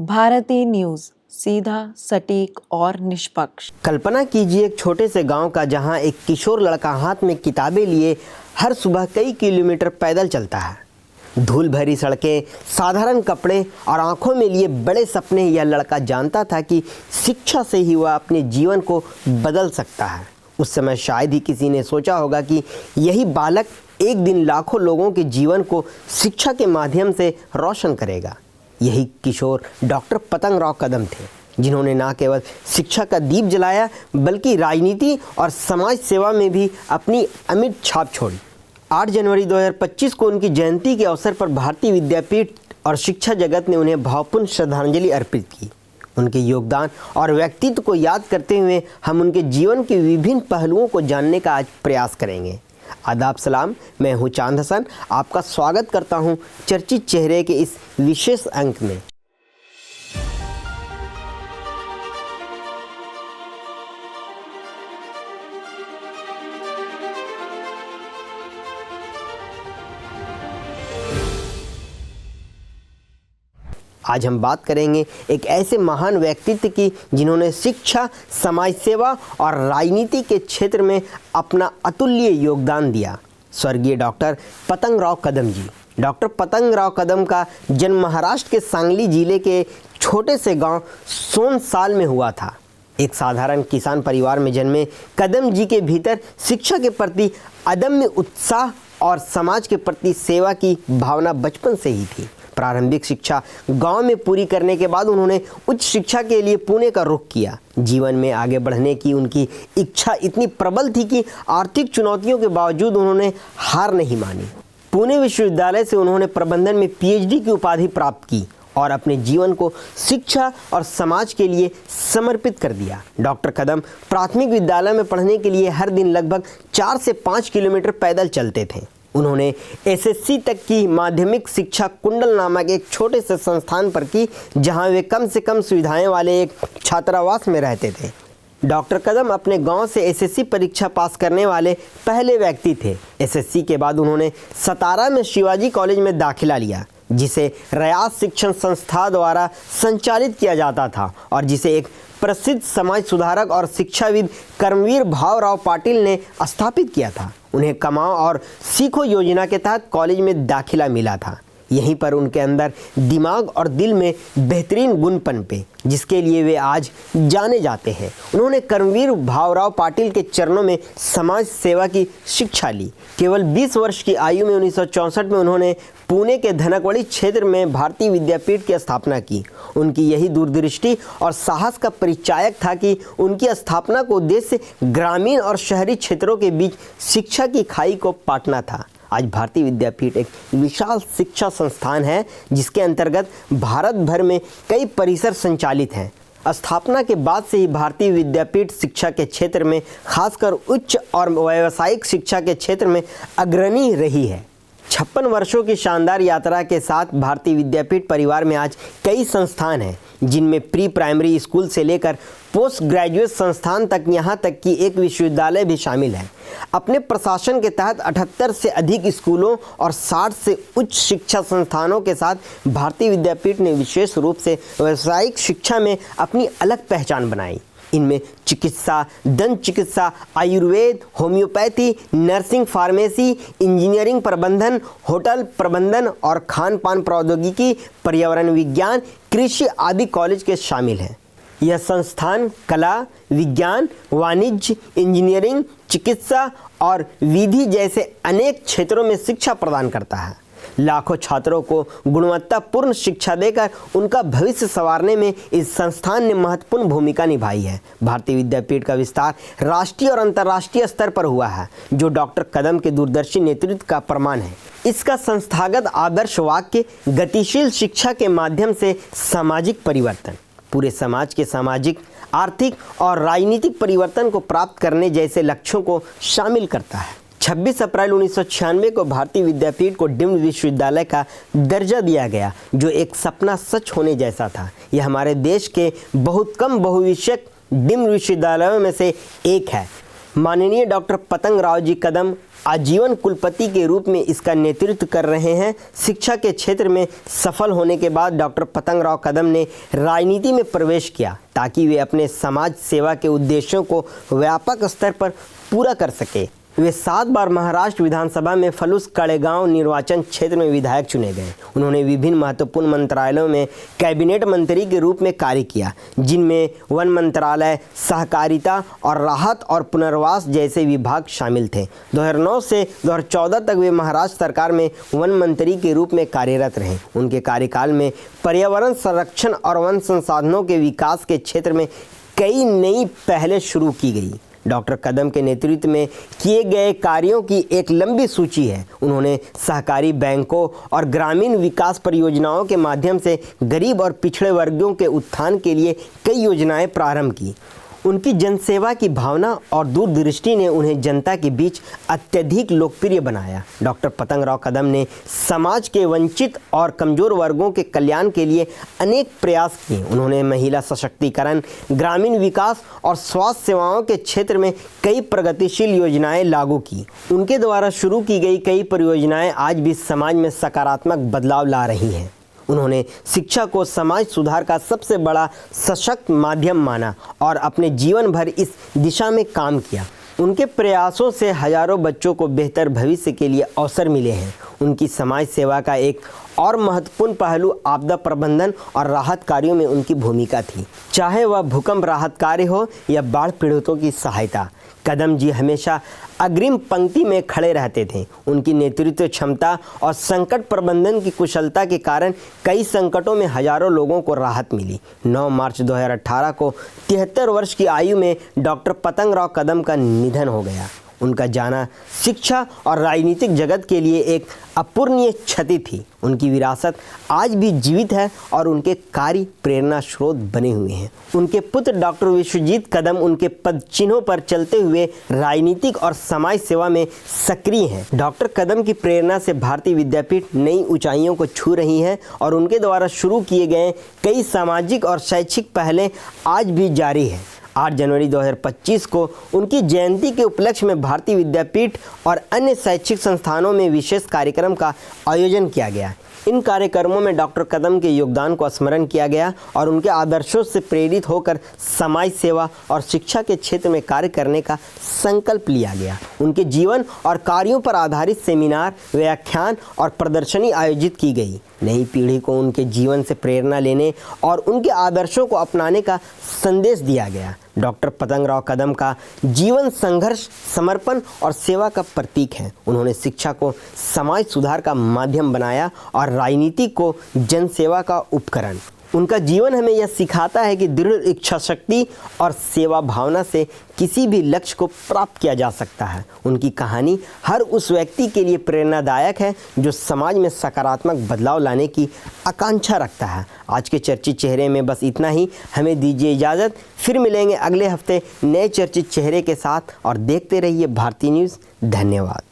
भारतीय न्यूज़, सीधा, सटीक और निष्पक्ष। कल्पना कीजिए एक छोटे से गांव का, जहां एक किशोर लड़का हाथ में किताबें लिए हर सुबह कई किलोमीटर पैदल चलता है। धूल भरी सड़कें, साधारण कपड़े और आंखों में लिए बड़े सपने। यह लड़का जानता था कि शिक्षा से ही वह अपने जीवन को बदल सकता है। उस समय शायद ही किसी ने सोचा होगा कि यही बालक एक दिन लाखों लोगों के जीवन को शिक्षा के माध्यम से रोशन करेगा। यही किशोर डॉक्टर पतंगराव कदम थे, जिन्होंने न केवल शिक्षा का दीप जलाया बल्कि राजनीति और समाज सेवा में भी अपनी अमिट छाप छोड़ी। 8 जनवरी 2025 को उनकी जयंती के अवसर पर भारतीय विद्यापीठ और शिक्षा जगत ने उन्हें भावपूर्ण श्रद्धांजलि अर्पित की। उनके योगदान और व्यक्तित्व को याद करते हुए हम उनके जीवन के विभिन्न पहलुओं को जानने का आज प्रयास करेंगे। आदाब सलाम, मैं हूँ चांद हसन। आपका स्वागत करता हूँ चर्चित चेहरे के इस विशेष अंक में। आज हम बात करेंगे एक ऐसे महान व्यक्तित्व की, जिन्होंने शिक्षा, समाज सेवा और राजनीति के क्षेत्र में अपना अतुल्य योगदान दिया। स्वर्गीय डॉक्टर पतंगराव कदम जी। डॉक्टर पतंगराव कदम का जन्म महाराष्ट्र के सांगली जिले के छोटे से गांव सोनसाल में हुआ था। एक साधारण किसान परिवार में जन्मे कदम जी के भीतर शिक्षा के प्रति अदम्य उत्साह और समाज के प्रति सेवा की भावना बचपन से ही थी। प्रारंभिक शिक्षा गांव में पूरी करने के बाद उन्होंने उच्च शिक्षा के लिए पुणे का रुख किया। जीवन में आगे बढ़ने की उनकी इच्छा इतनी प्रबल थी कि आर्थिक चुनौतियों के बावजूद उन्होंने हार नहीं मानी। पुणे विश्वविद्यालय से उन्होंने प्रबंधन में पीएचडी की उपाधि प्राप्त की और अपने जीवन को शिक्षा और समाज के लिए समर्पित कर दिया। डॉक्टर कदम प्राथमिक विद्यालय में पढ़ने के लिए हर दिन लगभग 4 से 5 किलोमीटर पैदल चलते थे। उन्होंने एसएससी तक की माध्यमिक शिक्षा कुंडल नामक एक छोटे से संस्थान पर की, जहां वे कम से कम सुविधाएं वाले एक छात्रावास में रहते थे। डॉक्टर कदम अपने गांव से एसएससी परीक्षा पास करने वाले पहले व्यक्ति थे। एसएससी के बाद उन्होंने सतारा में शिवाजी कॉलेज में दाखिला लिया, जिसे रयास शिक्षण संस्था द्वारा संचालित किया जाता था और जिसे एक प्रसिद्ध समाज सुधारक और शिक्षाविद कर्मवीर भावराव पाटिल ने स्थापित किया था। उन्हें कमाओ और सीखो योजना के तहत कॉलेज में दाखिला मिला था। यहीं पर उनके अंदर दिमाग और दिल में बेहतरीन गुण पनपे, जिसके लिए वे आज जाने जाते हैं। उन्होंने कर्मवीर भावराव पाटिल के चरणों में समाज सेवा की शिक्षा ली। केवल 20 वर्ष की आयु में 1964 में उन्होंने पुणे के धनकवड़ी क्षेत्र में भारतीय विद्यापीठ की स्थापना की। उनकी यही दूरदृष्टि और साहस का परिचायक था कि उनकी स्थापना को उद्देश्य ग्रामीण और शहरी क्षेत्रों के बीच शिक्षा की खाई को पाटना था। आज भारतीय विद्यापीठ एक विशाल शिक्षा संस्थान है, जिसके अंतर्गत भारत भर में कई परिसर संचालित हैं। स्थापना के बाद से ही भारतीय विद्यापीठ शिक्षा के क्षेत्र में, खासकर उच्च और व्यावसायिक शिक्षा के क्षेत्र में अग्रणी रही है। 56 वर्षों की शानदार यात्रा के साथ भारतीय विद्यापीठ परिवार में आज कई संस्थान हैं, जिनमें प्री प्राइमरी स्कूल से लेकर पोस्ट ग्रेजुएट संस्थान तक, यहाँ तक कि एक विश्वविद्यालय भी शामिल है। अपने प्रशासन के तहत 78 से अधिक स्कूलों और 60 से उच्च शिक्षा संस्थानों के साथ भारतीय विद्यापीठ ने विशेष रूप से व्यावसायिक शिक्षा में अपनी अलग पहचान बनाई। इनमें चिकित्सा, दंत चिकित्सा, Ayurveda, homeopathy, nursing, pharmacy, engineering प्रबंधन, होटल प्रबंधन और खान पान प्रौद्योगिकी, पर्यावरण विज्ञान, कृषि आदि कॉलेज के शामिल हैं। यह संस्थान कला, विज्ञान, वाणिज्य, इंजीनियरिंग, चिकित्सा और विधि जैसे अनेक क्षेत्रों में शिक्षा प्रदान करता है। लाखों छात्रों को गुणवत्तापूर्ण शिक्षा देकर उनका भविष्य संवारने में इस संस्थान ने महत्वपूर्ण भूमिका निभाई है। भारतीय विद्यापीठ का विस्तार राष्ट्रीय और अंतर्राष्ट्रीय स्तर पर हुआ है, जो डॉक्टर कदम के दूरदर्शी नेतृत्व का प्रमाण है। इसका संस्थागत आदर्श वाक्य गतिशील शिक्षा के माध्यम से सामाजिक परिवर्तन, पूरे समाज के सामाजिक, आर्थिक और राजनीतिक परिवर्तन को प्राप्त करने जैसे लक्ष्यों को शामिल करता है। 26 अप्रैल 1996 को भारतीय विद्यापीठ को डीम्ड विश्वविद्यालय का दर्जा दिया गया, जो एक सपना सच होने जैसा था। यह हमारे देश के बहुत कम बहुविषयक डीम्ड विश्वविद्यालयों में से एक है। माननीय डॉक्टर पतंग राव जी कदम आजीवन कुलपति के रूप में इसका नेतृत्व कर रहे हैं। शिक्षा के क्षेत्र में सफल होने के बाद डॉक्टर पतंग राव कदम ने राजनीति में प्रवेश किया ताकि वे अपने समाज सेवा के उद्देश्यों को व्यापक स्तर पर पूरा कर सके। वे 7 बार महाराष्ट्र विधानसभा में फलूस कड़ेगांव निर्वाचन क्षेत्र में विधायक चुने गए। उन्होंने विभिन्न महत्वपूर्ण मंत्रालयों में कैबिनेट मंत्री के रूप में कार्य किया, जिनमें वन मंत्रालय, सहकारिता और राहत और पुनर्वास जैसे विभाग शामिल थे। 2009 से 2014 तक वे महाराष्ट्र सरकार में वन मंत्री के रूप में कार्यरत रहे। उनके कार्यकाल में पर्यावरण संरक्षण और वन संसाधनों के विकास के क्षेत्र में कई नई पहलें शुरू की गई। डॉक्टर कदम के नेतृत्व में किए गए कार्यों की एक लंबी सूची है। उन्होंने सहकारी बैंकों और ग्रामीण विकास परियोजनाओं के माध्यम से गरीब और पिछड़े वर्गों के उत्थान के लिए कई योजनाएं प्रारंभ की। उनकी जनसेवा की भावना और दूरदृष्टि ने उन्हें जनता के बीच अत्यधिक लोकप्रिय बनाया। डॉक्टर पतंग राव कदम ने समाज के वंचित और कमज़ोर वर्गों के कल्याण के लिए अनेक प्रयास किए। उन्होंने महिला सशक्तिकरण, ग्रामीण विकास और स्वास्थ्य सेवाओं के क्षेत्र में कई प्रगतिशील योजनाएं लागू की। उनके द्वारा शुरू की गई कई परियोजनाएं आज भी समाज में सकारात्मक बदलाव ला रही हैं। उन्होंने शिक्षा को समाज सुधार का सबसे बड़ा सशक्त माध्यम माना और अपने जीवन भर इस दिशा में काम किया। उनके प्रयासों से हजारों बच्चों को बेहतर भविष्य के लिए अवसर मिले हैं। उनकी समाज सेवा का एक और महत्वपूर्ण पहलू आपदा प्रबंधन और राहत कार्यों में उनकी भूमिका थी, चाहे वह भूकंप राहत कार्य हो या बाढ़ पीड़ितों की सहायता। कदम जी हमेशा अग्रिम पंक्ति में खड़े रहते थे। उनकी नेतृत्व क्षमता और संकट प्रबंधन की कुशलता के कारण कई संकटों में हजारों लोगों को राहत मिली। 9 मार्च 2018 को 73 वर्ष की आयु में डॉक्टर पतंग राव कदम का निधन हो गया। उनका जाना शिक्षा और राजनीतिक जगत के लिए एक अपूरणीय क्षति थी। उनकी विरासत आज भी जीवित है और उनके कार्य प्रेरणा स्रोत बने हुए हैं। उनके पुत्र डॉक्टर विश्वजीत कदम उनके पद चिन्हों पर चलते हुए राजनीतिक और समाज सेवा में सक्रिय हैं। डॉक्टर कदम की प्रेरणा से भारतीय विद्यापीठ नई ऊंचाइयों को छू रही है और उनके द्वारा शुरू किए गए कई सामाजिक और शैक्षिक पहलें आज भी जारी हैं। 8 जनवरी 2025 को उनकी जयंती के उपलक्ष्य में भारतीय विद्यापीठ और अन्य शैक्षिक संस्थानों में विशेष कार्यक्रम का आयोजन किया गया। इन कार्यक्रमों में डॉक्टर कदम के योगदान को स्मरण किया गया और उनके आदर्शों से प्रेरित होकर समाज सेवा और शिक्षा के क्षेत्र में कार्य करने का संकल्प लिया गया। उनके जीवन और कार्यों पर आधारित सेमिनार, व्याख्यान और प्रदर्शनी आयोजित की गई। नई पीढ़ी को उनके जीवन से प्रेरणा लेने और उनके आदर्शों को अपनाने का संदेश दिया गया। डॉक्टर पतंग राव कदम का जीवन संघर्ष, समर्पण और सेवा का प्रतीक है। उन्होंने शिक्षा को समाज सुधार का माध्यम बनाया और राजनीति को जनसेवा का उपकरण। उनका जीवन हमें यह सिखाता है कि दृढ़ इच्छा शक्ति और सेवा भावना से किसी भी लक्ष्य को प्राप्त किया जा सकता है। उनकी कहानी हर उस व्यक्ति के लिए प्रेरणादायक है जो समाज में सकारात्मक बदलाव लाने की आकांक्षा रखता है। आज के चर्चित चेहरे में बस इतना ही। हमें दीजिए इजाज़त। फिर मिलेंगे अगले हफ्ते नए चर्चित चेहरे के साथ और देखते रहिए भारती न्यूज़। धन्यवाद।